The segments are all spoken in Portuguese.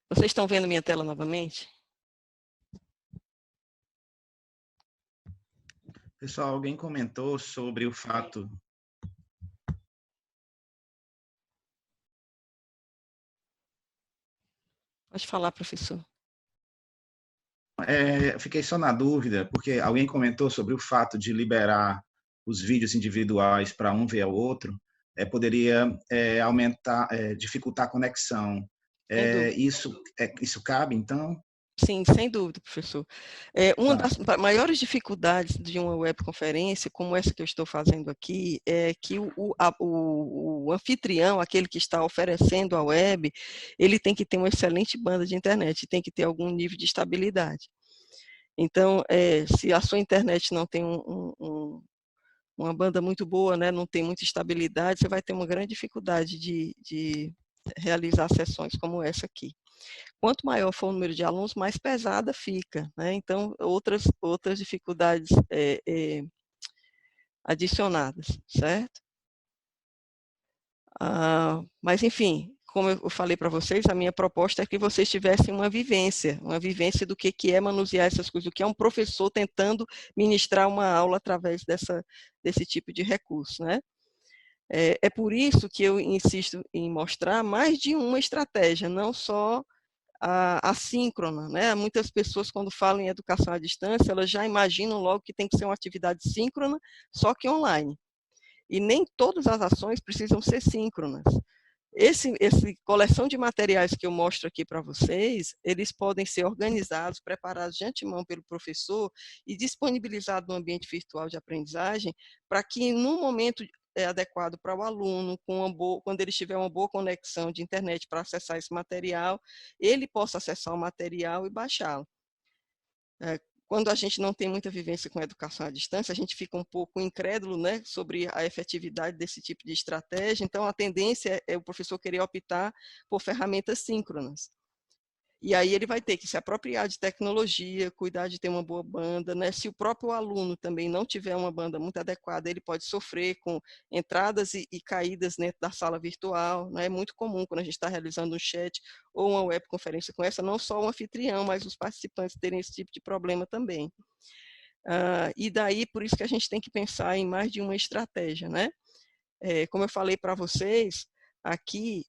Vocês estão vendo minha tela novamente? Pessoal, alguém comentou sobre o fato... Pode falar, professor. Fiquei só na dúvida, porque alguém comentou sobre o fato de liberar os vídeos individuais para um ver ao outro, poderia aumentar, dificultar a conexão. Sem dúvida. Isso cabe, então? Sim, sem dúvida, professor. Uma Tá. das maiores dificuldades de uma webconferência, como essa que eu estou fazendo aqui, é que o anfitrião, aquele que está oferecendo a web, ele tem que ter uma excelente banda de internet, tem que ter algum nível de estabilidade. Então, se a sua internet não tem uma banda muito boa, né, não tem muita estabilidade, você vai ter uma grande dificuldade de realizar sessões como essa aqui. Quanto maior for o número de alunos, mais pesada fica, né? Então, outras dificuldades adicionadas, certo? Mas, enfim, como eu falei para vocês, a minha proposta é que vocês tivessem uma vivência do que é manusear essas coisas, o que é um professor tentando ministrar uma aula através desse tipo de recurso, né? É por isso que eu insisto em mostrar mais de uma estratégia, não só a assíncrona, né? Muitas pessoas, quando falam em educação à distância, elas já imaginam logo que tem que ser uma atividade síncrona, só que online. E nem todas as ações precisam ser síncronas. Esse coleção de materiais que eu mostro aqui para vocês, eles podem ser organizados, preparados de antemão pelo professor e disponibilizados no ambiente virtual de aprendizagem, para que no momento adequado para o aluno, quando ele tiver uma boa conexão de internet para acessar esse material, ele possa acessar o material e baixá-lo. Quando a gente não tem muita vivência com a educação à distância, a gente fica um pouco incrédulo, né, sobre a efetividade desse tipo de estratégia. Então, a tendência é o professor querer optar por ferramentas síncronas. E aí ele vai ter que se apropriar de tecnologia, cuidar de ter uma boa banda, né? Se o próprio aluno também não tiver uma banda muito adequada, ele pode sofrer com entradas e caídas dentro da sala virtual, né? É muito comum quando a gente está realizando um chat ou uma webconferência com essa, não só o anfitrião, mas os participantes terem esse tipo de problema também. E daí, por isso que a gente tem que pensar em mais de uma estratégia, né? Como eu falei para vocês, aqui,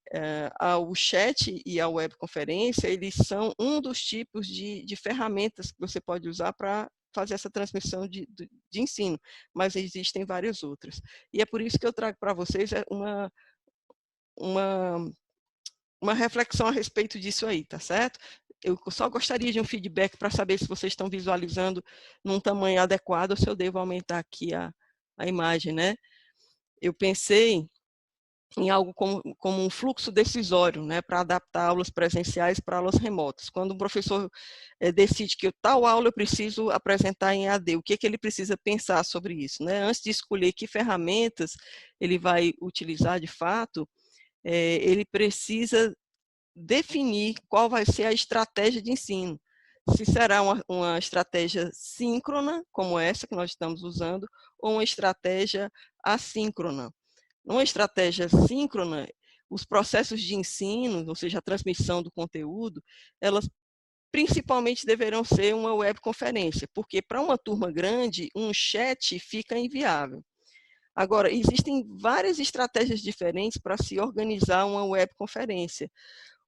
o chat e a webconferência, eles são um dos tipos de ferramentas que você pode usar para fazer essa transmissão de ensino, mas existem várias outras. E é por isso que eu trago para vocês uma reflexão a respeito disso aí, tá certo? Eu só gostaria de um feedback para saber se vocês estão visualizando num tamanho adequado ou se eu devo aumentar aqui a imagem, né? Eu pensei em algo como um fluxo decisório, né, para adaptar aulas presenciais para aulas remotas. Quando o professor decide que tal aula eu preciso apresentar em AD, o que ele precisa pensar sobre isso, né? Antes de escolher que ferramentas ele vai utilizar de fato, ele precisa definir qual vai ser a estratégia de ensino. Se será uma estratégia síncrona, como essa que nós estamos usando, ou uma estratégia assíncrona. Numa estratégia síncrona, os processos de ensino, ou seja, a transmissão do conteúdo, elas principalmente deverão ser uma webconferência, porque para uma turma grande, um chat fica inviável. Agora, existem várias estratégias diferentes para se organizar uma webconferência.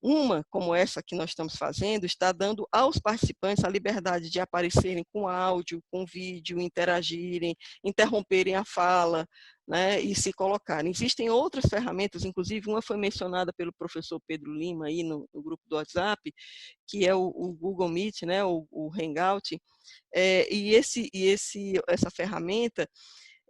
Uma, como essa que nós estamos fazendo, está dando aos participantes a liberdade de aparecerem com áudio, com vídeo, interagirem, interromperem a fala, né, e se colocarem. Existem outras ferramentas, inclusive uma foi mencionada pelo professor Pedro Lima aí no grupo do WhatsApp, que é o Google Meet, né, o Hangout, essa ferramenta,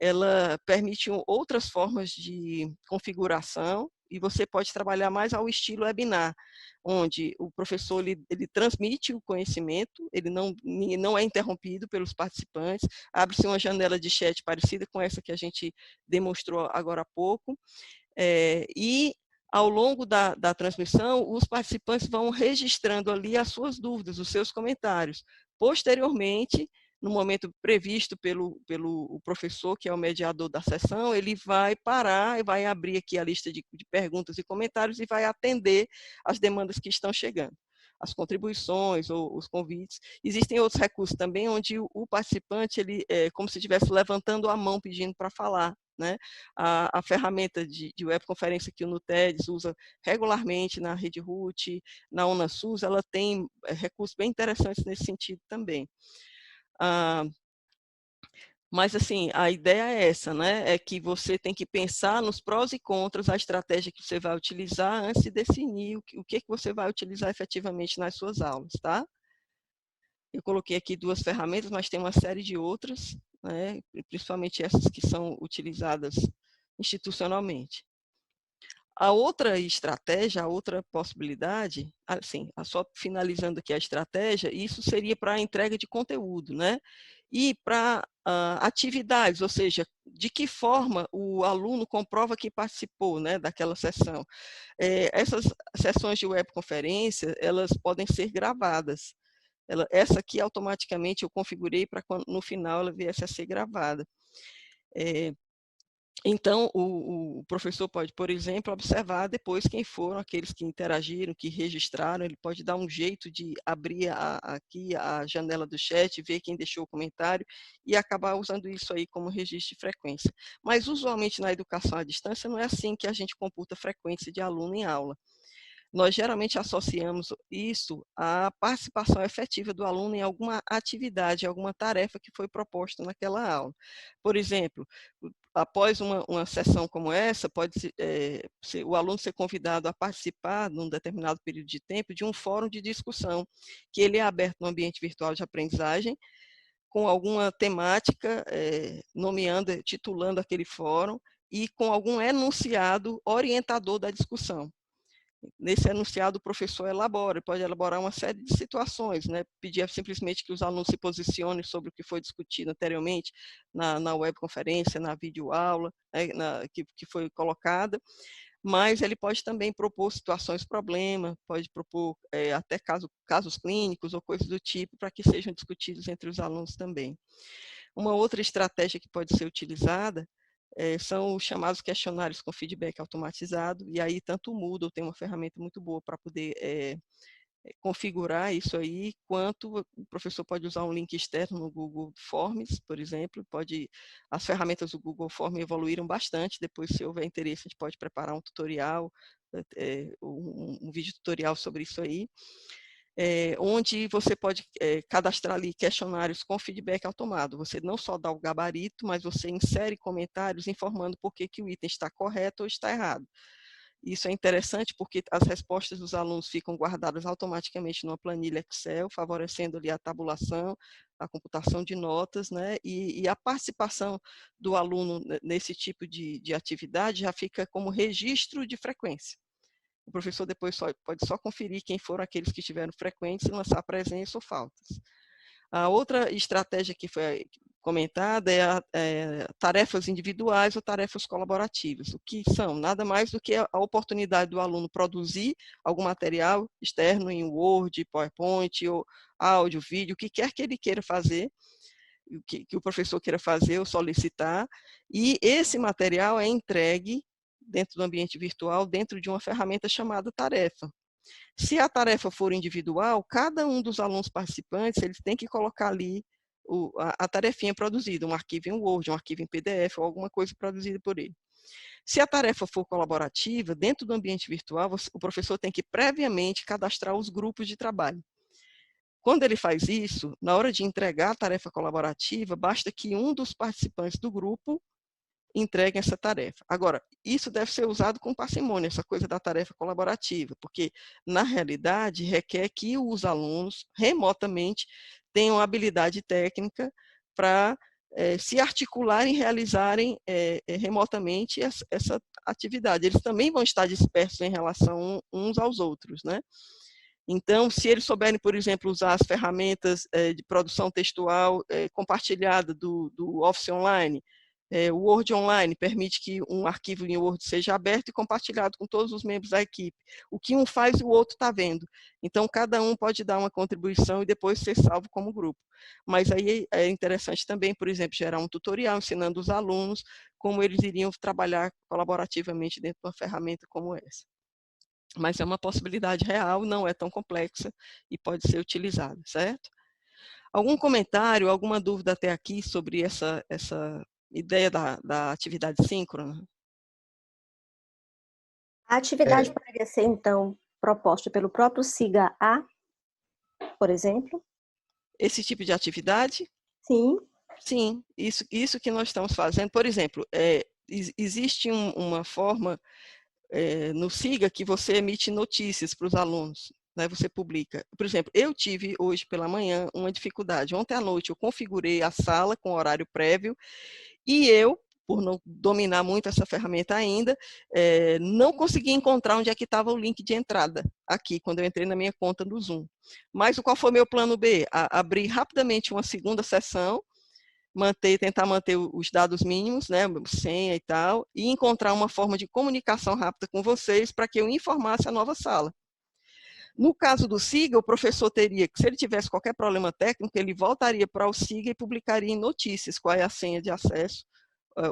ela permite outras formas de configuração e você pode trabalhar mais ao estilo webinar, onde o professor ele transmite o conhecimento, ele não é interrompido pelos participantes, abre-se uma janela de chat parecida com essa que a gente demonstrou agora há pouco, e ao longo da transmissão, os participantes vão registrando ali as suas dúvidas, os seus comentários. Posteriormente, no momento previsto pelo professor, que é o mediador da sessão, ele vai parar e vai abrir aqui a lista de perguntas e comentários e vai atender as demandas que estão chegando, as contribuições ou os convites. Existem outros recursos também, onde o participante, ele é como se estivesse levantando a mão pedindo para falar, né? A ferramenta de webconferência que o NUTEDS usa regularmente na Rede RUT, na UNASUS, ela tem recursos bem interessantes nesse sentido também. Mas, assim, a ideia é essa, né? É que você tem que pensar nos prós e contras, a estratégia que você vai utilizar antes de definir o que você vai utilizar efetivamente nas suas aulas, tá? Eu coloquei aqui 2 ferramentas, mas tem uma série de outras, né? Principalmente essas que são utilizadas institucionalmente. A outra estratégia, a outra possibilidade, assim, só finalizando aqui a estratégia, isso seria para a entrega de conteúdo, né? E para atividades, ou seja, de que forma o aluno comprova que participou, né, daquela sessão. Essas sessões de webconferência, elas podem ser gravadas. Essa aqui, automaticamente, eu configurei para no final ela viesse a ser gravada. Então, o professor pode, por exemplo, observar depois quem foram aqueles que interagiram, que registraram, ele pode dar um jeito de abrir aqui a janela do chat, ver quem deixou o comentário e acabar usando isso aí como registro de frequência. Mas, usualmente, na educação à distância, não é assim que a gente computa a frequência de aluno em aula. Nós geralmente associamos isso à participação efetiva do aluno em alguma atividade, alguma tarefa que foi proposta naquela aula. Por exemplo, após uma sessão como essa, pode o aluno ser convidado a participar, num determinado período de tempo, de um fórum de discussão, que ele é aberto no ambiente virtual de aprendizagem, com alguma temática, titulando aquele fórum, e com algum enunciado orientador da discussão. Nesse enunciado, o professor pode elaborar uma série de situações, né? Pedir simplesmente que os alunos se posicionem sobre o que foi discutido anteriormente na webconferência, na videoaula, né, que foi colocada, mas ele pode também propor situações-problema, pode propor até casos clínicos ou coisas do tipo, para que sejam discutidos entre os alunos também. Uma outra estratégia que pode ser utilizada são os chamados questionários com feedback automatizado, e aí tanto o Moodle tem uma ferramenta muito boa para poder configurar isso aí, quanto o professor pode usar um link externo no Google Forms, por exemplo, as ferramentas do Google Forms evoluíram bastante, depois, se houver interesse, a gente pode preparar um tutorial, um vídeo tutorial sobre isso aí, onde você pode cadastrar ali questionários com feedback automado. Você não só dá o gabarito, mas você insere comentários informando por que o item está correto ou está errado. Isso é interessante porque as respostas dos alunos ficam guardadas automaticamente numa planilha Excel, favorecendo ali a tabulação, a computação de notas, né? E a participação do aluno nesse tipo de atividade já fica como registro de frequência. O professor depois pode só conferir quem foram aqueles que tiveram frequentes e lançar presença ou faltas. A outra estratégia que foi comentada é tarefas individuais ou tarefas colaborativas. O que são? Nada mais do que a oportunidade do aluno produzir algum material externo em Word, PowerPoint, ou áudio, vídeo, o que quer que ele queira fazer, que o professor queira fazer ou solicitar, e esse material é entregue dentro do ambiente virtual, dentro de uma ferramenta chamada tarefa. Se a tarefa for individual, cada um dos alunos participantes, eles têm que colocar ali a tarefinha produzida, um arquivo em Word, um arquivo em PDF, ou alguma coisa produzida por ele. Se a tarefa for colaborativa, dentro do ambiente virtual, o professor tem que previamente cadastrar os grupos de trabalho. Quando ele faz isso, na hora de entregar a tarefa colaborativa, basta que um dos participantes do grupo entreguem essa tarefa. Agora, isso deve ser usado com parcimônia, essa coisa da tarefa colaborativa, porque, na realidade, requer que os alunos, remotamente, tenham habilidade técnica para se articularem e realizarem remotamente essa atividade. Eles também vão estar dispersos em relação uns aos outros, né? Então, se eles souberem, por exemplo, usar as ferramentas de produção textual compartilhada do Office Online, O Word Online permite que um arquivo em Word seja aberto e compartilhado com todos os membros da equipe. O que um faz, o outro está vendo. Então, cada um pode dar uma contribuição e depois ser salvo como grupo. Mas aí é interessante também, por exemplo, gerar um tutorial ensinando os alunos como eles iriam trabalhar colaborativamente dentro de uma ferramenta como essa. Mas é uma possibilidade real, não é tão complexa e pode ser utilizada, certo? Algum comentário, alguma dúvida até aqui sobre essa ideia da atividade síncrona? A atividade poderia ser, então, proposta pelo próprio SIGA-A, por exemplo? Esse tipo de atividade? Sim. Sim, isso que nós estamos fazendo. Por exemplo, existe uma forma no SIGA que você emite notícias para os alunos, né? Você publica. Por exemplo, eu tive hoje pela manhã uma dificuldade. Ontem à noite eu configurei a sala com horário prévio e eu, por não dominar muito essa ferramenta ainda, não consegui encontrar onde é que estava o link de entrada aqui, quando eu entrei na minha conta do Zoom. Mas qual foi meu plano B? Abrir rapidamente uma segunda sessão, tentar manter os dados mínimos, né, senha e tal, e encontrar uma forma de comunicação rápida com vocês para que eu informasse a nova sala. No caso do SIGA, o professor teria que, se ele tivesse qualquer problema técnico, ele voltaria para o SIGA e publicaria em notícias qual é a senha de acesso,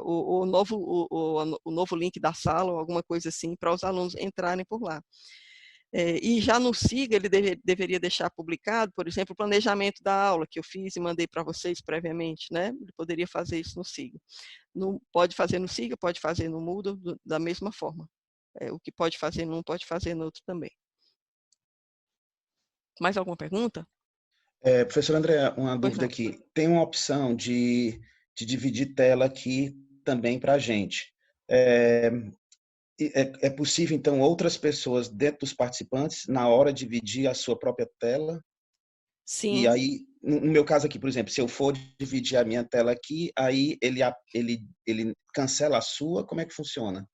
o novo link da sala, ou alguma coisa assim, para os alunos entrarem por lá. E já no SIGA, ele deveria deixar publicado, por exemplo, o planejamento da aula que eu fiz e mandei para vocês previamente, né? Ele poderia fazer isso no SIGA. Pode fazer no SIGA, pode fazer no Moodle, da mesma forma. O que pode fazer num, pode fazer no outro também. Mais alguma pergunta? Professor André, uma Pois dúvida não. aqui. Tem uma opção de dividir tela aqui também para a gente. É possível, então, outras pessoas dentro dos participantes, na hora de dividir a sua própria tela? E Sim. aí, no meu caso aqui, por exemplo, se eu for dividir a minha tela aqui, aí ele cancela a sua, como é que funciona?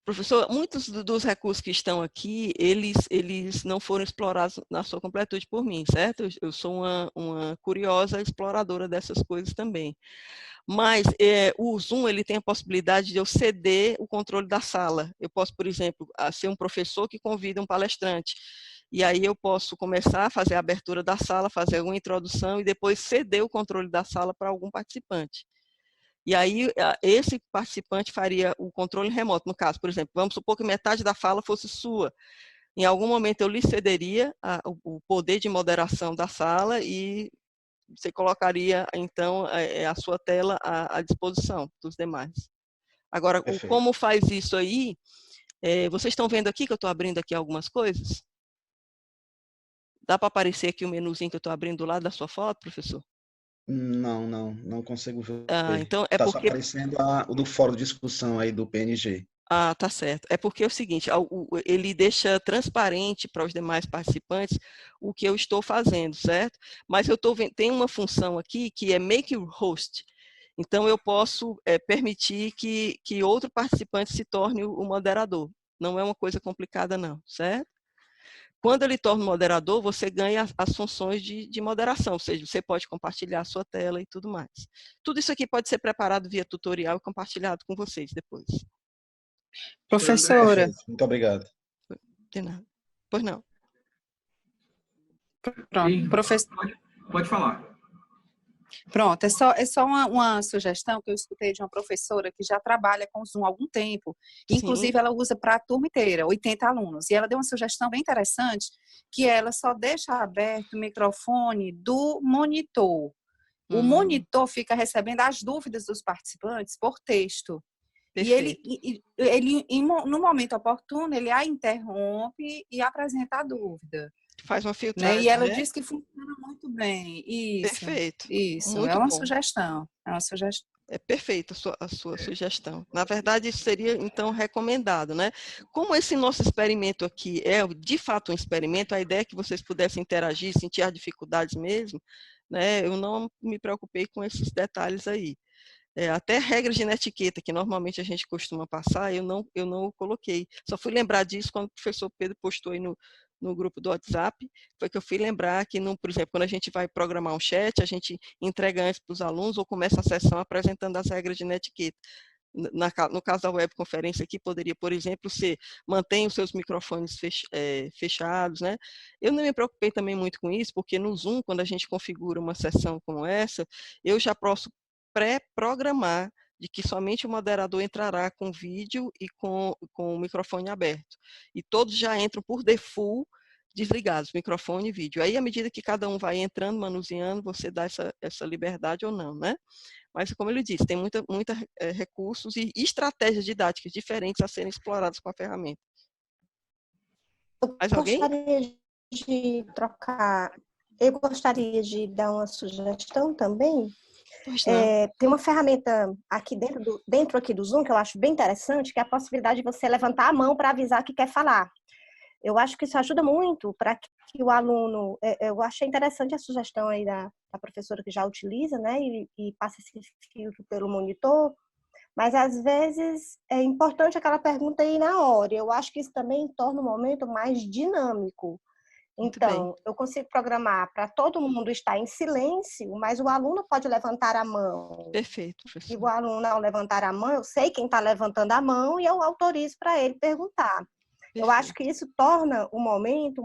Professor, muitos dos recursos que estão aqui, eles não foram explorados na sua completude por mim, certo? Eu sou uma curiosa exploradora dessas coisas também. Mas o Zoom ele tem a possibilidade de eu ceder o controle da sala. Eu posso, por exemplo, ser um professor que convida um palestrante. E aí eu posso começar a fazer a abertura da sala, fazer uma introdução e depois ceder o controle da sala para algum participante. E aí esse participante faria o controle remoto. No caso, por exemplo, vamos supor que metade da fala fosse sua. Em algum momento eu lhe cederia o poder de moderação da sala e você colocaria, então, a sua tela à disposição dos demais. Agora, Perfeito. como faz isso aí, vocês estão vendo aqui que eu estou abrindo aqui algumas coisas? Dá para aparecer aqui o menuzinho que eu estou abrindo do lado da sua foto, professor? Não consigo ver. Então, é Está só porque... aparecendo o do fórum de discussão aí do PNG. tá certo. É porque é o seguinte, ele deixa transparente para os demais participantes o que eu estou fazendo, certo? Mas eu estou vendo, tem uma função aqui que é Make Host. Então, eu posso permitir que outro participante se torne o moderador. Não é uma coisa complicada, não, certo? Quando ele torna o moderador, você ganha as funções de moderação, ou seja, você pode compartilhar a sua tela e tudo mais. Tudo isso aqui pode ser preparado via tutorial e compartilhado com vocês depois. Professora, Perfeito. Muito obrigado. De nada. Pois não. pronto, Pode falar. pronto, é só uma sugestão que eu escutei de uma professora que já trabalha com Zoom há algum tempo, inclusive Sim. ela usa para a turma inteira, 80 alunos, e ela deu uma sugestão bem interessante, que ela só deixa aberto o microfone do monitor. O monitor fica recebendo as dúvidas dos participantes por texto. Perfeito. E ele, no momento oportuno, ele a interrompe e apresenta a dúvida. Faz uma Né? filtragem, E ela né? diz que funciona muito bem. Isso, Perfeito. isso. É Muito uma bom. sugestão. É uma sugestão. É perfeita a sua sugestão. Na verdade, isso seria, então, recomendado, né? Como esse nosso experimento aqui é, de fato, um experimento, a ideia é que vocês pudessem interagir, sentir as dificuldades mesmo, né? Eu não me preocupei com esses detalhes aí. Até regras de etiqueta, que normalmente a gente costuma passar, eu não coloquei. Só fui lembrar disso quando o professor Pedro postou aí no grupo do WhatsApp, foi que eu fui lembrar que, por exemplo, quando a gente vai programar um chat, a gente entrega antes para os alunos ou começa a sessão apresentando as regras de netiqueta. No caso da webconferência aqui, poderia, por exemplo, ser mantenha os seus microfones fechados, né? Eu não me preocupei também muito com isso, porque no Zoom, quando a gente configura uma sessão como essa, eu já posso pré-programar de que somente o moderador entrará com vídeo e com o microfone aberto. E todos já entram por default desligados, microfone e vídeo. Aí, à medida que cada um vai entrando, manuseando, você dá essa liberdade ou não, né? Mas, como ele disse, tem muita recursos e estratégias didáticas diferentes a serem exploradas com a ferramenta. Mais alguém? Eu gostaria de dar uma sugestão também. Tem uma ferramenta aqui dentro aqui do Zoom que eu acho bem interessante, que é a possibilidade de você levantar a mão para avisar que quer falar. Eu acho que isso ajuda muito para que o aluno... Eu achei interessante a sugestão aí da professora que já utiliza, né? E passa esse filtro pelo monitor. Mas, às vezes, é importante aquela pergunta aí na hora. Eu acho que isso também torna o momento mais dinâmico. Então, eu consigo programar para todo mundo estar em silêncio, mas o aluno pode levantar a mão. Perfeito, professor. E o aluno, ao levantar a mão, eu sei quem está levantando a mão e eu autorizo para ele perguntar. Perfeito. Eu acho que isso torna o momento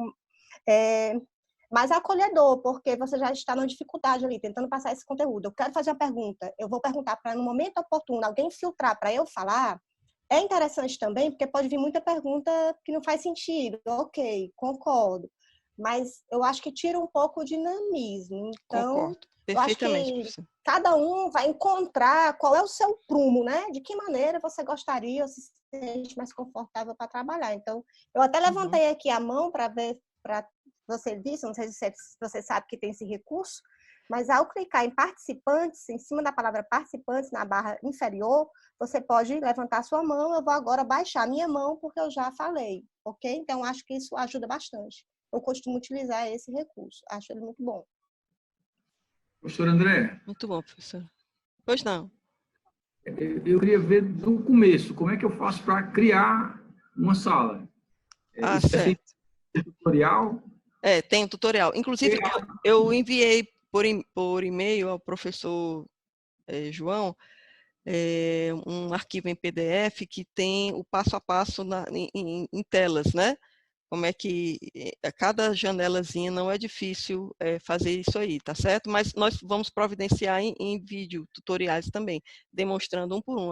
mais acolhedor, porque você já está numa dificuldade ali, tentando passar esse conteúdo. Eu quero fazer uma pergunta, eu vou perguntar para, no momento oportuno, alguém filtrar para eu falar. É interessante também, porque pode vir muita pergunta que não faz sentido. Ok, concordo. Mas eu acho que tira um pouco o dinamismo. Então, concordo perfeitamente, eu acho que cada um vai encontrar qual é o seu prumo, né? De que maneira você gostaria ou se sente mais confortável para trabalhar. Então, eu até levantei aqui a mão para ver, para você disse, não sei se você sabe que tem esse recurso, mas ao clicar em participantes, em cima da palavra participantes, na barra inferior, você pode levantar sua mão. Eu vou agora baixar a minha mão porque eu já falei, ok? Então, acho que isso ajuda bastante. Eu costumo utilizar esse recurso. Acho ele muito bom. Professor André. Muito bom, professor. Pois não. Eu queria ver do começo, como é que eu faço para criar uma sala? Certo. Tem tutorial? Tem um tutorial. Inclusive, eu enviei por e-mail ao professor João um arquivo em PDF que tem o passo a passo em telas, né? Como é que a cada janelazinha não é difícil fazer isso aí, tá certo? Mas nós vamos providenciar em vídeo tutoriais também, demonstrando um por um.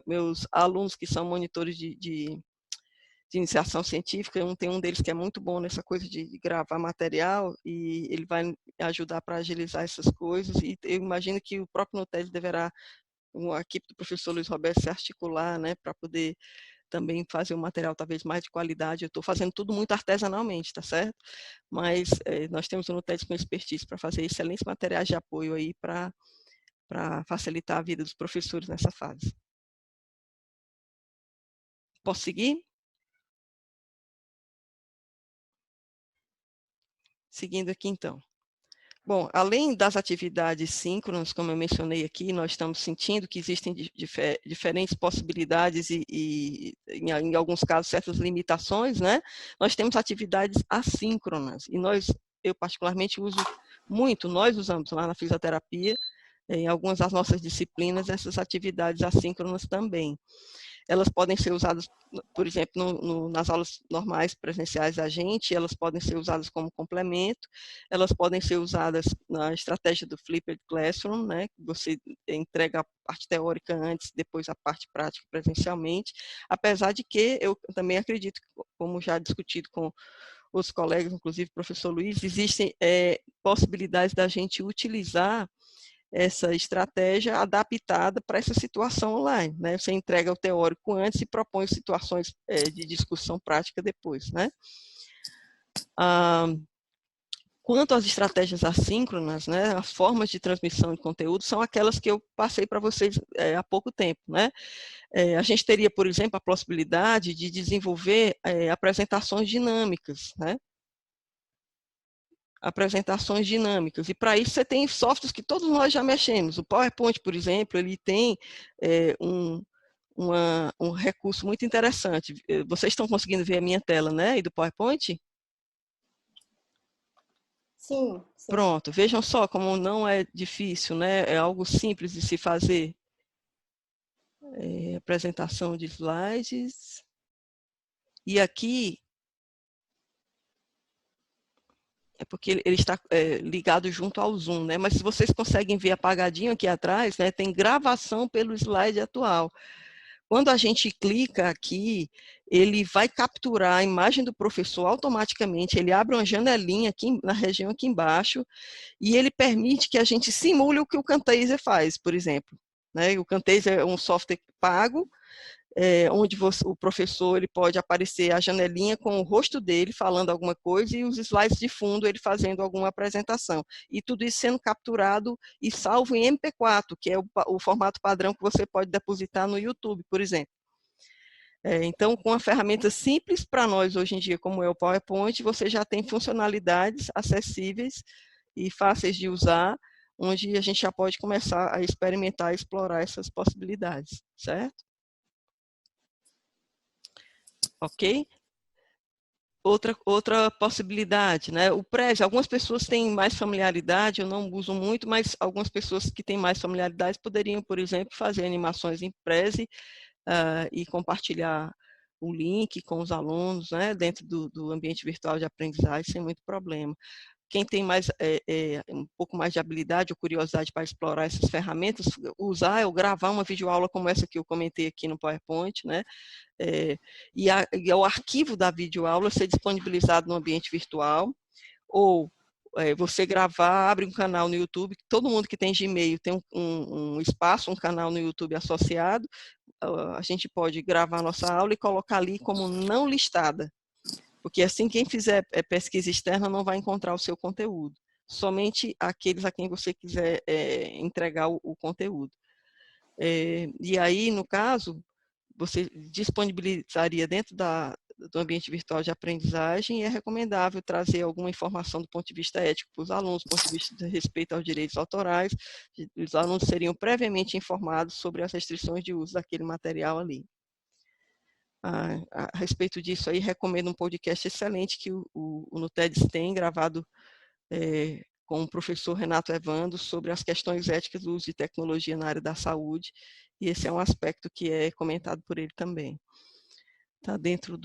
Meus alunos que são monitores de iniciação científica, tem um deles que é muito bom nessa coisa de gravar material e ele vai ajudar para agilizar essas coisas. E eu imagino que o próprio Nuted deverá, com a equipe do professor Luiz Roberto, se articular, né, para poder também fazer um material talvez mais de qualidade. Eu estou fazendo tudo muito artesanalmente, tá certo? Mas nós temos o Nuted com expertise para fazer excelentes materiais de apoio aí para facilitar a vida dos professores nessa fase. Posso seguir? Seguindo aqui, então. Bom, além das atividades síncronas, como eu mencionei aqui, nós estamos sentindo que existem diferentes possibilidades e em alguns casos, certas limitações, né? Nós temos atividades assíncronas e eu particularmente uso muito, nós usamos lá na fisioterapia, em algumas das nossas disciplinas, essas atividades assíncronas também. Elas podem ser usadas, por exemplo, nas aulas normais presenciais da gente, elas podem ser usadas como complemento, elas podem ser usadas na estratégia do Flipped Classroom, né, que você entrega a parte teórica antes, depois a parte prática presencialmente, apesar de que eu também acredito, como já discutido com os colegas, inclusive o professor Luiz, existem possibilidades da gente utilizar essa estratégia adaptada para essa situação online, né? Você entrega o teórico antes e propõe situações de discussão prática depois, né? Quanto às estratégias assíncronas, né, as formas de transmissão de conteúdo são aquelas que eu passei para vocês há pouco tempo, né? A gente teria, por exemplo, a possibilidade de desenvolver apresentações dinâmicas, né? Apresentações dinâmicas. E para isso você tem softwares que todos nós já mexemos. O PowerPoint, por exemplo, ele tem um recurso muito interessante. Vocês estão conseguindo ver a minha tela, né? E do PowerPoint? Sim, sim. Pronto, vejam só como não é difícil, né? É algo simples de se fazer. Apresentação de slides. E aqui é porque ele está ligado junto ao Zoom, né? Mas se vocês conseguem ver apagadinho aqui atrás, né? Tem gravação pelo slide atual. Quando a gente clica aqui, ele vai capturar a imagem do professor automaticamente, ele abre uma janelinha aqui na região aqui embaixo, e ele permite que a gente simule o que o Camtasia faz, por exemplo. Né? O Camtasia é um software pago, onde o professor ele pode aparecer a janelinha com o rosto dele falando alguma coisa e os slides de fundo ele fazendo alguma apresentação. E tudo isso sendo capturado e salvo em MP4, que é o formato padrão que você pode depositar no YouTube, por exemplo. Então, com uma ferramenta simples para nós hoje em dia, como é o PowerPoint, você já tem funcionalidades acessíveis e fáceis de usar, onde a gente já pode começar a experimentar e explorar essas possibilidades, certo? Ok? Outra possibilidade, né? O Prezi, algumas pessoas têm mais familiaridade, eu não uso muito, mas algumas pessoas que têm mais familiaridade poderiam, por exemplo, fazer animações em Prezi e compartilhar o link com os alunos, né, dentro do ambiente virtual de aprendizagem, sem muito problema. Quem tem mais, um pouco mais de habilidade ou curiosidade para explorar essas ferramentas, usar ou gravar uma videoaula como essa que eu comentei aqui no PowerPoint, né? E o arquivo da videoaula ser disponibilizado no ambiente virtual, ou você gravar, abre um canal no YouTube, todo mundo que tem Gmail tem um espaço, um canal no YouTube associado, a gente pode gravar a nossa aula e colocar ali como não listada, porque assim quem fizer pesquisa externa não vai encontrar o seu conteúdo, somente aqueles a quem você quiser entregar o conteúdo. E aí, no caso, você disponibilizaria dentro do ambiente virtual de aprendizagem, e é recomendável trazer alguma informação do ponto de vista ético para os alunos, do ponto de vista de respeito aos direitos autorais, os alunos seriam previamente informados sobre as restrições de uso daquele material ali. A respeito disso aí, recomendo um podcast excelente que o NUTEDS tem, gravado com o professor Renato Evando, sobre as questões éticas do uso de tecnologia na área da saúde, e esse é um aspecto que é comentado por ele também. Está dentro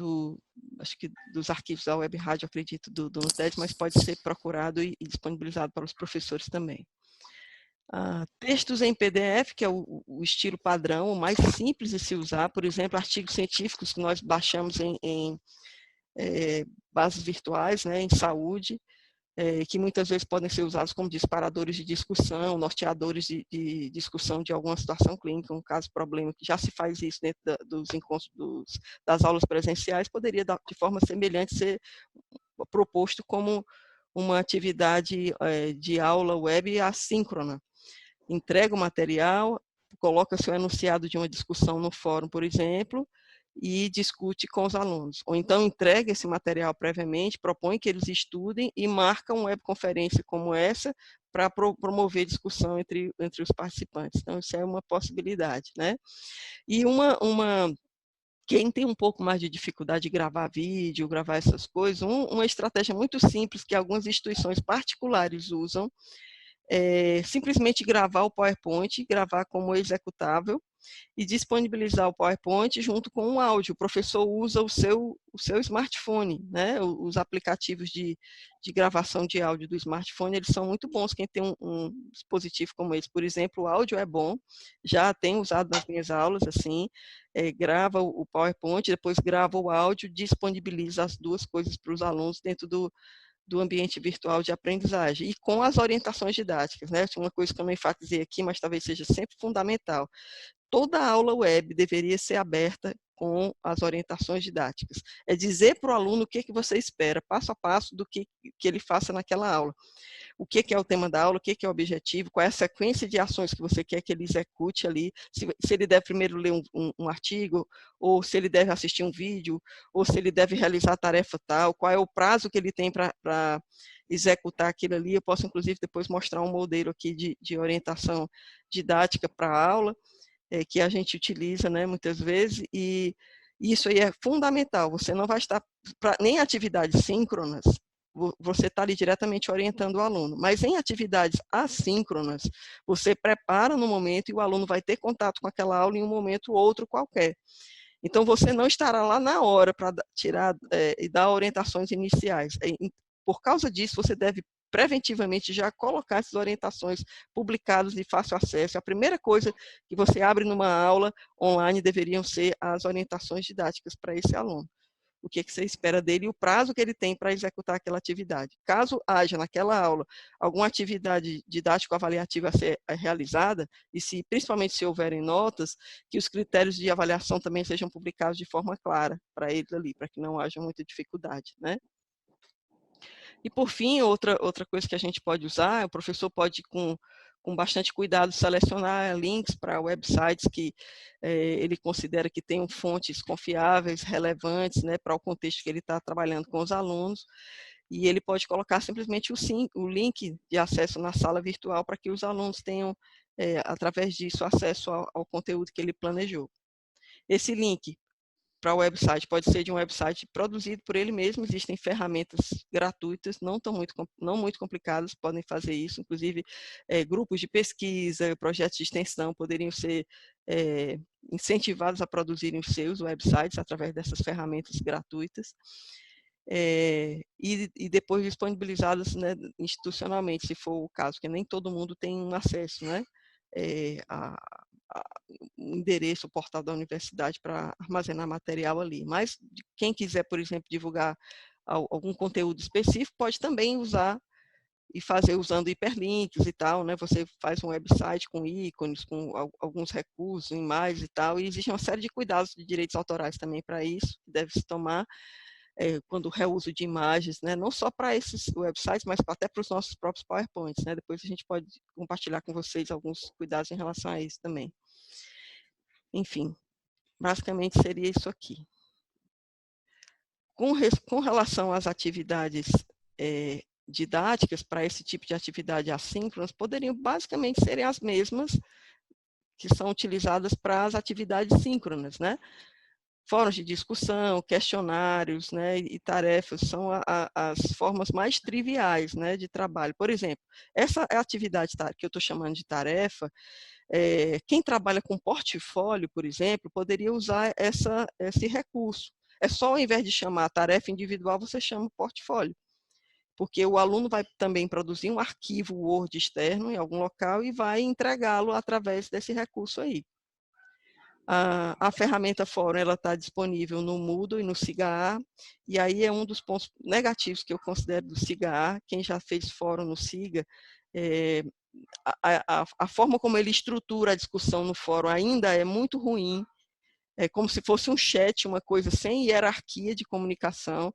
acho que dos arquivos da Web Rádio, acredito, do NUTEDS, mas pode ser procurado e disponibilizado para os professores também. Textos em PDF, que é o estilo padrão, o mais simples de se usar, por exemplo, artigos científicos que nós baixamos em bases virtuais, né, em saúde, que muitas vezes podem ser usados como disparadores de discussão, norteadores de discussão de alguma situação clínica, um caso problema, que já se faz isso dentro dos encontros das aulas presenciais, poderia, de forma semelhante, ser proposto como uma atividade de aula web assíncrona. Entrega o material, coloca seu enunciado de uma discussão no fórum, por exemplo, e discute com os alunos. Ou então entrega esse material previamente, propõe que eles estudem e marca uma webconferência como essa para promover discussão entre os participantes. Então, isso é uma possibilidade, né? E quem tem um pouco mais de dificuldade de gravar vídeo, gravar essas coisas, uma estratégia muito simples que algumas instituições particulares usam simplesmente gravar o PowerPoint, gravar como executável e disponibilizar o PowerPoint junto com o áudio. O professor usa o seu smartphone, né? Os aplicativos de gravação de áudio do smartphone, eles são muito bons. Quem tem um dispositivo como esse, por exemplo, o áudio é bom, já tenho usado nas minhas aulas, assim, grava o PowerPoint, depois grava o áudio, disponibiliza as duas coisas para os alunos dentro do ambiente virtual de aprendizagem, e com as orientações didáticas, né? Uma coisa que eu não enfatizei aqui, mas talvez seja sempre fundamental. Toda aula web deveria ser aberta com as orientações didáticas. É dizer para o aluno o que você espera, passo a passo, do que ele faça naquela aula. O que é o tema da aula, o que é o objetivo, qual é a sequência de ações que você quer que ele execute ali, se ele deve primeiro ler um artigo, ou se ele deve assistir um vídeo, ou se ele deve realizar a tarefa tal, qual é o prazo que ele tem para executar aquilo ali. Eu posso, inclusive, depois mostrar um modelo aqui de orientação didática para a aula. que a gente utiliza, né, muitas vezes, e isso aí é fundamental. Você não vai estar, nem em atividades síncronas, você está ali diretamente orientando o aluno, mas em atividades assíncronas, você prepara no momento e o aluno vai ter contato com aquela aula em um momento ou outro qualquer. Então, você não estará lá na hora para tirar e dar orientações iniciais. Por causa disso, você deve preventivamente já colocar essas orientações publicadas de fácil acesso. A primeira coisa que você abre numa aula online deveriam ser as orientações didáticas para esse aluno. O que você espera dele e o prazo que ele tem para executar aquela atividade. Caso haja naquela aula alguma atividade didático-avaliativa a ser realizada, e principalmente se houverem notas, que os critérios de avaliação também sejam publicados de forma clara para ele ali, para que não haja muita dificuldade, né? E, por fim, outra coisa que a gente pode usar, o professor pode, com bastante cuidado, selecionar links para websites que ele considera que tenham fontes confiáveis, relevantes, né, para o contexto que ele está trabalhando com os alunos, e ele pode colocar simplesmente o link de acesso na sala virtual para que os alunos tenham, através disso, acesso ao conteúdo que ele planejou. Esse link para o website pode ser de um website produzido por ele mesmo, existem ferramentas gratuitas, não muito complicadas, podem fazer isso, inclusive grupos de pesquisa, projetos de extensão poderiam ser incentivados a produzirem os seus websites através dessas ferramentas gratuitas, e depois disponibilizadas, né, institucionalmente, se for o caso, porque nem todo mundo tem um acesso, né, o endereço, o portal da universidade para armazenar material ali. Mas quem quiser, por exemplo, divulgar algum conteúdo específico, pode também usar e fazer usando hiperlinks e tal, né? Você faz um website com ícones, com alguns recursos, imagens e tal, e existe uma série de cuidados de direitos autorais também para isso, que deve se tomar quando o reuso de imagens, né? Não só para esses websites, mas até para os nossos próprios PowerPoints, né? Depois a gente pode compartilhar com vocês alguns cuidados em relação a isso também. Enfim, basicamente seria isso aqui. Com relação às atividades didáticas, para esse tipo de atividade assíncronas, poderiam basicamente serem as mesmas que são utilizadas para as atividades síncronas, né? Fóruns de discussão, questionários, né, e tarefas são as formas mais triviais, né, de trabalho. Por exemplo, essa atividade que eu estou chamando de tarefa, quem trabalha com portfólio, por exemplo, poderia usar esse recurso. É só, ao invés de chamar tarefa individual, você chama portfólio. Porque o aluno vai também produzir um arquivo Word externo em algum local e vai entregá-lo através desse recurso aí. A ferramenta Fórum está disponível no Moodle e no SIGA, e aí é um dos pontos negativos que eu considero do SIGA. Quem já fez Fórum no SIGA, a forma como ele estrutura a discussão no fórum ainda é muito ruim, é como se fosse um chat, uma coisa sem hierarquia de comunicação,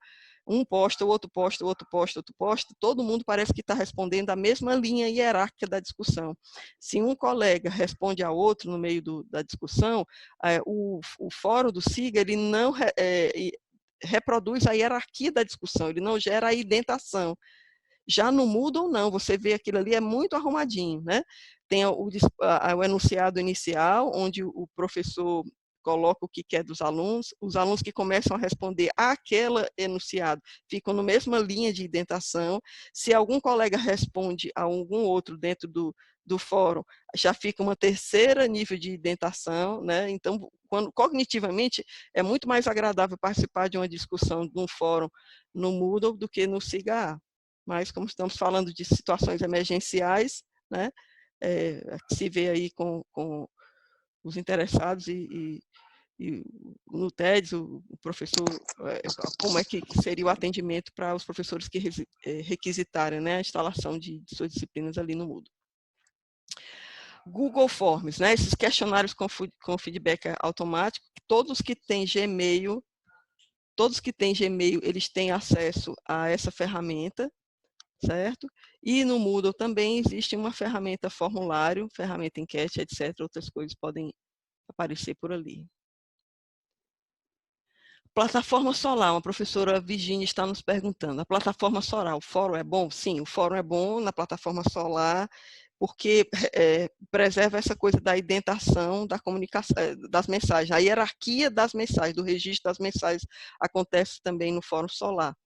um posta, o outro posta, o outro posta, outro posta, todo mundo parece que está respondendo a mesma linha hierárquica da discussão. Se um colega responde a outro no meio da discussão, o fórum do SIGA, ele não reproduz a hierarquia da discussão, ele não gera a indentação. Já no Moodle, não, você vê aquilo ali é muito arrumadinho, né? Tem o enunciado inicial, onde o professor coloca o que quer dos alunos, os alunos que começam a responder àquele enunciado ficam na mesma linha de indentação. Se algum colega responde a algum outro dentro do fórum, já fica uma terceira nível de indentação, né? Então, cognitivamente, é muito mais agradável participar de uma discussão de um fórum no Moodle do que no SIGA. Mas, como estamos falando de situações emergenciais, né, se vê aí com os interessados e no TEDS, o professor, como é que seria o atendimento para os professores que requisitarem, né, a instalação de suas disciplinas ali no Moodle. Google Forms, né, esses questionários com feedback automático, todos que têm Gmail, eles têm acesso a essa ferramenta, certo? E no Moodle também existe uma ferramenta formulário, ferramenta enquete, etc. Outras coisas podem aparecer por ali. Plataforma solar, uma professora Virginia está nos perguntando. A plataforma solar, o fórum é bom? Sim, o fórum é bom na plataforma solar. porque preserva essa coisa da indentação da comunicação, das mensagens. A hierarquia das mensagens, do registro das mensagens, acontece também no Fórum Solar,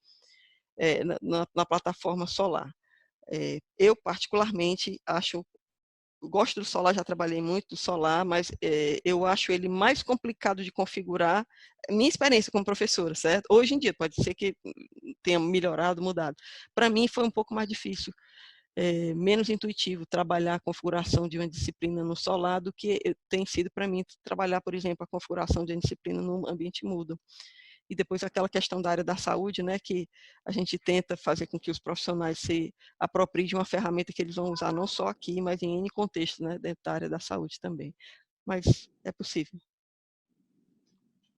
na plataforma Solar. Eu, particularmente, gosto do Solar, já trabalhei muito do Solar, mas eu acho ele mais complicado de configurar. Minha experiência como professora, certo? Hoje em dia, pode ser que tenha melhorado, mudado. Para mim, foi um pouco mais difícil, menos intuitivo trabalhar a configuração de uma disciplina no Solar do que tem sido para mim trabalhar, por exemplo, a configuração de uma disciplina no ambiente Moodle. E depois aquela questão da área da saúde, né, que a gente tenta fazer com que os profissionais se apropriem de uma ferramenta que eles vão usar não só aqui, mas em N contextos, né, dentro da área da saúde também. Mas é possível.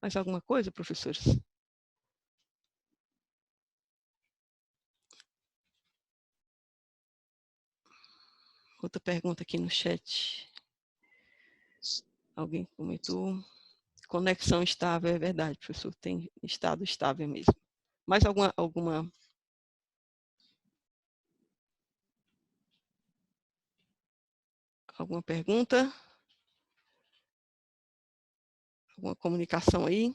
Mais alguma coisa, professores? Outra pergunta aqui no chat. Alguém comentou. Conexão estável, é verdade, professor. Tem estado estável mesmo. Mais alguma pergunta? Alguma comunicação aí?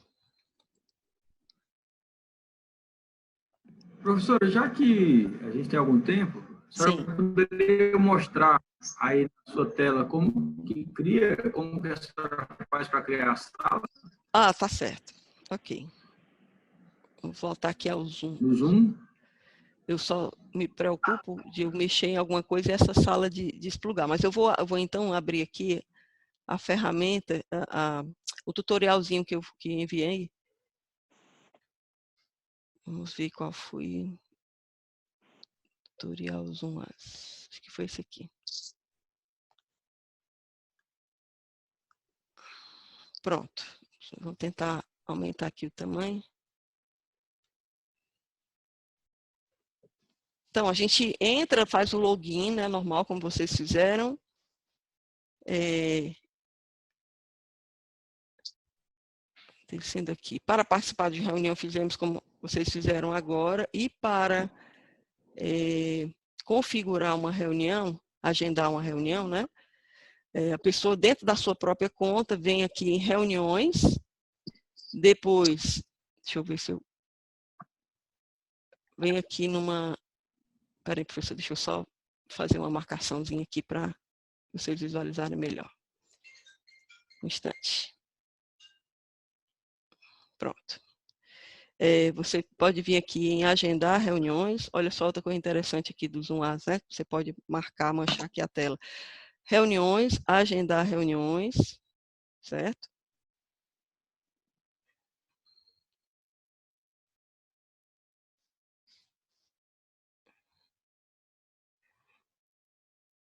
Professora, já que a gente tem algum tempo, a senhora poderia mostrar aí na sua tela como que a senhora faz para criar a sala? Ah, tá certo. Ok. Vou voltar aqui ao Zoom. No Zoom? Eu só me preocupo de eu mexer em alguma coisa e essa sala de explugar. Mas eu vou então abrir aqui a ferramenta, o tutorialzinho que enviei. Vamos ver qual foi. Tutorial Zoom. Acho que foi esse aqui. Pronto. Vou tentar aumentar aqui o tamanho. Então, a gente entra, faz o login, né, normal, como vocês fizeram. Descendo aqui. Para participar de reunião, fizemos como vocês fizeram agora. E para configurar uma reunião, agendar uma reunião, né? A pessoa, dentro da sua própria conta, vem aqui em reuniões. Depois, deixa eu ver se eu... Vem aqui numa... Peraí, professor, deixa eu só fazer uma marcaçãozinha aqui para vocês visualizarem melhor. Um instante. Pronto. Você pode vir aqui em agendar reuniões. Olha só outra coisa interessante aqui do Zoom, né? Você pode marcar, manchar aqui a tela. Reuniões, agendar reuniões, certo?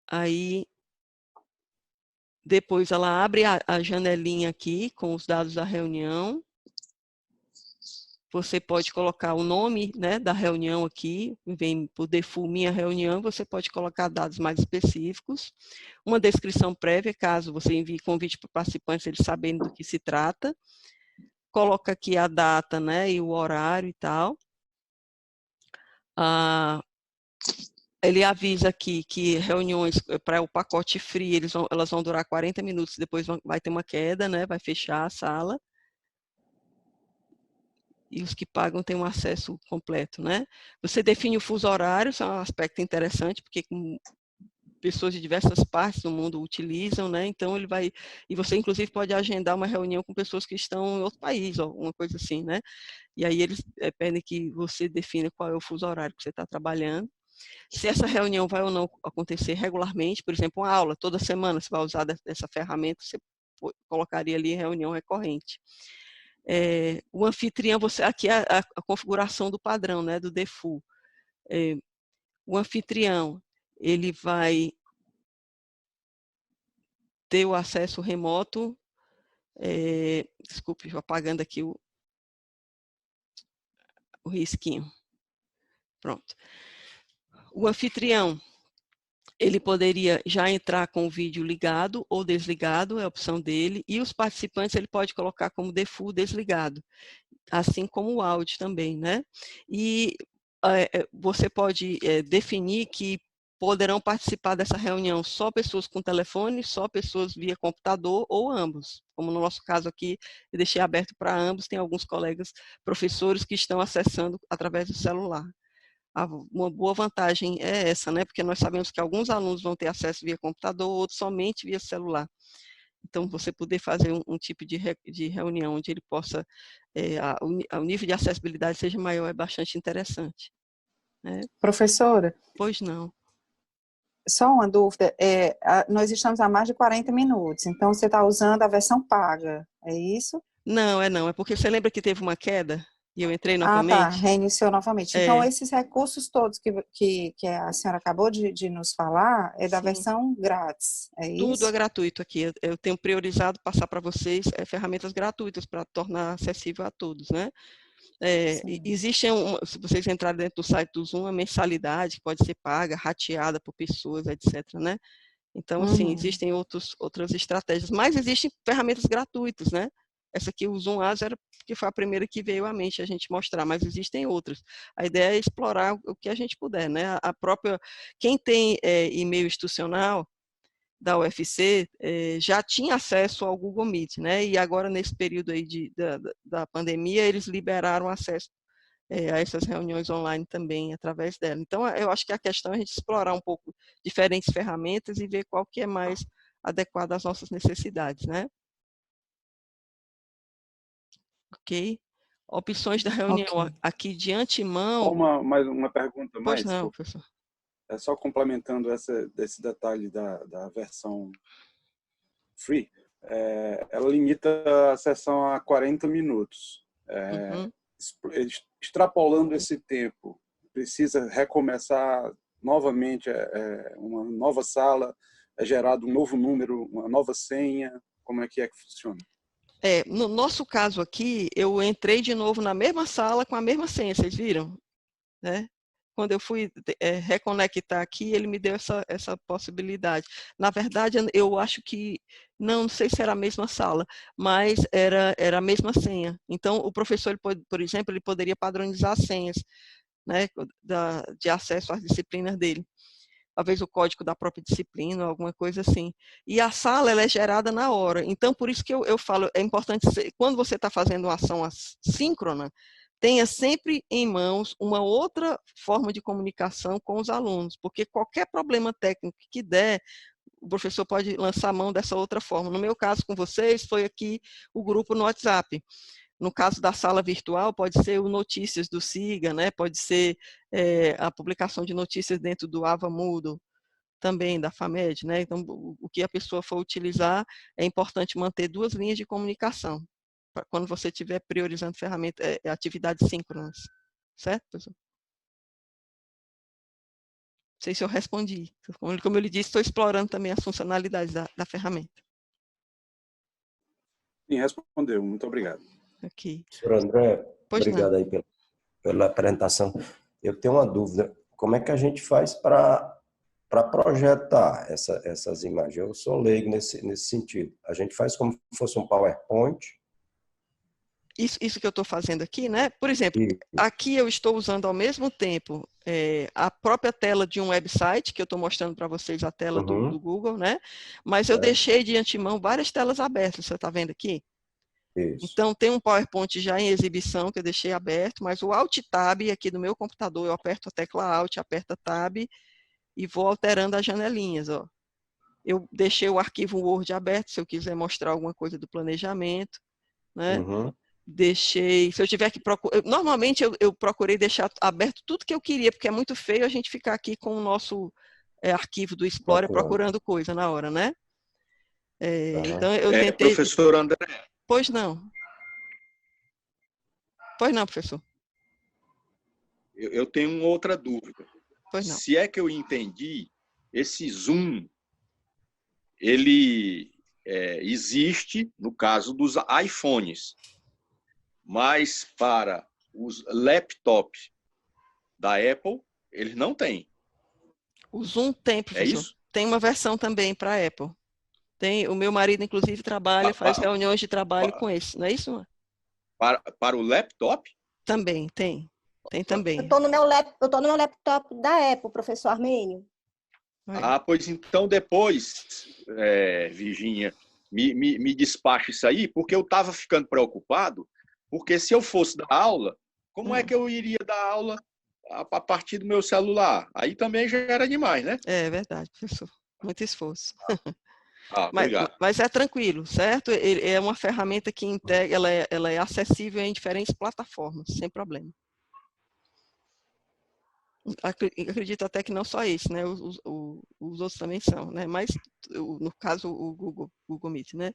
Aí, depois ela abre a janelinha aqui com os dados da reunião. Você pode colocar o nome, né, da reunião aqui, vem por default minha reunião, você pode colocar dados mais específicos, uma descrição prévia, caso você envie convite para participantes, eles sabendo do que se trata, coloca aqui a data, né, e o horário e tal. Ele avisa aqui que reuniões para o pacote free, elas vão durar 40 minutos, depois vai ter uma queda, né, vai fechar a sala. E os que pagam têm um acesso completo, né? Você define o fuso horário, isso é um aspecto interessante, porque pessoas de diversas partes do mundo utilizam, né? Então ele vai... E você, inclusive, pode agendar uma reunião com pessoas que estão em outro país, ou uma coisa assim, né? E aí eles pedem que você defina qual é o fuso horário que você está trabalhando. Se essa reunião vai ou não acontecer regularmente, por exemplo, uma aula, toda semana você vai usar dessa ferramenta, você colocaria ali reunião recorrente. O anfitrião, aqui é a configuração do padrão, né, do default. O anfitrião, ele vai ter o acesso remoto, desculpe, apagando aqui o risquinho. Pronto. O anfitrião, ele poderia já entrar com o vídeo ligado ou desligado, é a opção dele, e os participantes ele pode colocar como default desligado, assim como o áudio também, né? E você pode definir que poderão participar dessa reunião só pessoas com telefone, só pessoas via computador ou ambos. Como no nosso caso aqui, eu deixei aberto para ambos, tem alguns colegas professores que estão acessando através do celular. Uma boa vantagem é essa, né? Porque nós sabemos que alguns alunos vão ter acesso via computador, outros somente via celular. Então, você poder fazer um tipo de reunião onde ele possa, o nível de acessibilidade seja maior, é bastante interessante. Né? Professora? Pois não. Só uma dúvida, nós estamos há mais de 40 minutos, então você está usando a versão paga, é isso? Não, é porque você lembra que teve uma queda e eu entrei Ah, tá, novamente? reiniciou novamente. Então, esses recursos todos que a senhora acabou de nos falar é da Sim. versão grátis, é isso? Tudo é gratuito aqui. Eu tenho priorizado passar para vocês ferramentas gratuitas para tornar acessível a todos, né? Existe, se vocês entrarem dentro do site do Zoom, a mensalidade que pode ser paga, rateada por pessoas, etc. Né? Então, assim, existem outras estratégias, mas existem ferramentas gratuitas, né? Essa aqui, o Zoom As, que foi a primeira que veio à mente a gente mostrar, mas existem outras. A ideia é explorar o que a gente puder, né? Quem tem e-mail institucional da UFC já tinha acesso ao Google Meet, né? E agora, nesse período aí da pandemia, eles liberaram acesso a essas reuniões online também através dela. Então, eu acho que a questão é a gente explorar um pouco diferentes ferramentas e ver qual que é mais adequada às nossas necessidades, né? Ok? Opções da reunião aqui de antemão. Mais uma pergunta Pois mais. não, professor. É só complementando desse detalhe da versão free. Ela limita a sessão a 40 minutos. Extrapolando esse tempo, precisa recomeçar novamente uma nova sala, é gerado um novo número, uma nova senha. Como é que funciona? No nosso caso aqui, eu entrei de novo na mesma sala com a mesma senha, vocês viram? Né? Quando eu fui reconectar aqui, ele me deu essa possibilidade. Na verdade, eu acho que, não sei se era a mesma sala, mas era a mesma senha. Então, o professor, por exemplo, ele poderia padronizar as senhas, né, de acesso às disciplinas dele. Talvez o código da própria disciplina, alguma coisa assim. E a sala, ela é gerada na hora. Então, por isso que eu falo, é importante, quando você está fazendo uma ação assíncrona, tenha sempre em mãos uma outra forma de comunicação com os alunos, porque qualquer problema técnico que der, o professor pode lançar a mão dessa outra forma. No meu caso com vocês, foi aqui o grupo no WhatsApp. No caso da sala virtual, pode ser o Notícias do SIGA, né? Pode ser a publicação de notícias dentro do Ava Moodle, também da FAMED, né? Então, o que a pessoa for utilizar, é importante manter duas linhas de comunicação, quando você estiver priorizando atividades síncronas. Certo, pessoal? Não sei se eu respondi. Como eu lhe disse, estou explorando também as funcionalidades da ferramenta. Sim, respondeu. Muito obrigado. Ok. Senhor André, Pois obrigado não. aí pela apresentação. Eu tenho uma dúvida. Como é que a gente faz para projetar essas imagens? Eu sou leigo nesse sentido. A gente faz como se fosse um PowerPoint? Isso que eu estou fazendo aqui, né? Por exemplo, aqui eu estou usando ao mesmo tempo a própria tela de um website, que eu estou mostrando para vocês a tela do Google, né? Mas eu deixei de antemão várias telas abertas, você está vendo aqui? Isso. Então, tem um PowerPoint já em exibição que eu deixei aberto, mas o Alt Tab aqui do meu computador, eu aperto a tecla Alt, aperto a Tab e vou alterando as janelinhas, ó. Eu deixei o arquivo Word aberto, se eu quiser mostrar alguma coisa do planejamento, né? Deixei, se eu tiver que procurar, normalmente eu procurei deixar aberto tudo que eu queria, porque é muito feio a gente ficar aqui com o nosso arquivo do Explorer procurando coisa na hora, né? Então eu tentei... Professor André. Pois não. Pois não, professor. Eu tenho uma outra dúvida. Pois não. Se é que eu entendi, esse Zoom, ele existe no caso dos iPhones, mas para os laptops da Apple, eles não têm. O Zoom tem, professor. É isso? Tem uma versão também para a Apple. Tem, o meu marido, inclusive, faz reuniões de trabalho com esse, não é isso? Para o laptop? Também, tem. Tem também. Eu tô no meu laptop da Apple, professor Armênio. Ah, pois então depois, Virgínia, me despacha isso aí, porque eu estava ficando preocupado, porque se eu fosse dar aula, como é que eu iria dar aula a partir do meu celular? Aí também já era demais, né? É verdade, professor. Muito esforço. Obrigado. Mas é tranquilo, certo? É uma ferramenta que integra, ela é acessível em diferentes plataformas, sem problema. Acredito até que não só esse, né? Os outros também são, né? Mas, no caso, o Google Meet, né?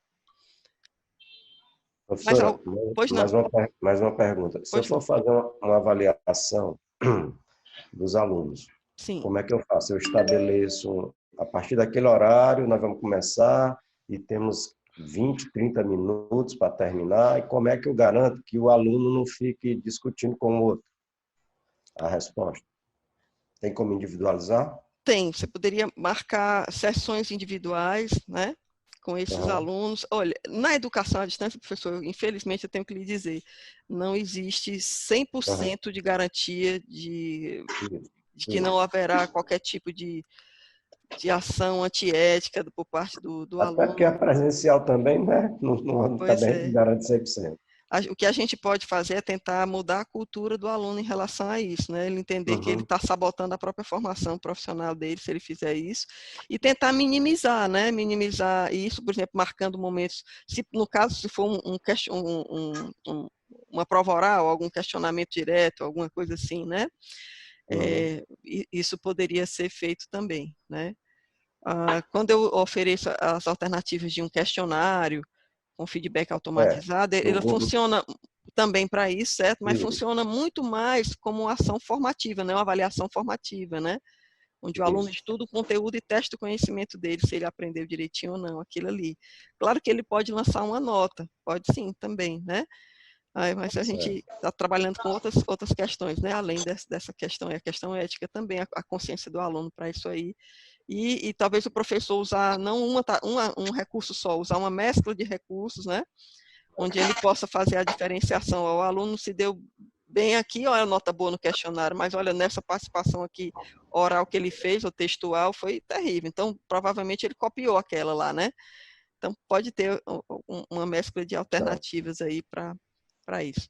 Professora, Pois não. mais uma pergunta. Se eu for fazer uma avaliação dos alunos, sim. Como é que eu faço? Eu estabeleço, a partir daquele horário, nós vamos começar e temos 20, 30 minutos para terminar, e como é que eu garanto que o aluno não fique discutindo com o outro? A resposta. Tem como individualizar? Tem. Você poderia marcar sessões individuais, né? Com esses alunos. Olha, na educação à distância, professor, infelizmente eu tenho que lhe dizer, não existe 100% de garantia de que não haverá qualquer tipo de ação antiética por parte do Até aluno. porque a presencial também, né? Não também garante 100%. O que a gente pode fazer é tentar mudar a cultura do aluno em relação a isso, né? Ele entender que ele está sabotando a própria formação profissional dele se ele fizer isso, e tentar minimizar, né? Minimizar isso, por exemplo, marcando momentos, no caso, se for uma prova oral, algum questionamento direto, alguma coisa assim, né? Isso poderia ser feito também, né? Quando eu ofereço as alternativas de um questionário com feedback automatizado, ele funciona também para isso, certo? Mas funciona muito mais como uma ação formativa, né? Uma avaliação formativa, né? Onde o aluno estuda o conteúdo e testa o conhecimento dele, se ele aprendeu direitinho ou não, aquilo ali. Claro que ele pode lançar uma nota, pode sim, também, né? Mas a gente está trabalhando com outras questões, né? Além dessa questão, a questão ética também, a consciência do aluno para isso aí. E talvez o professor usar não um recurso só, usar uma mescla de recursos, né? Onde ele possa fazer a diferenciação. O aluno se deu bem aqui, olha a nota boa no questionário, mas olha, nessa participação aqui oral que ele fez, ou textual, foi terrível. Então, provavelmente ele copiou aquela lá, né? Então, pode ter uma mescla de alternativas aí para isso.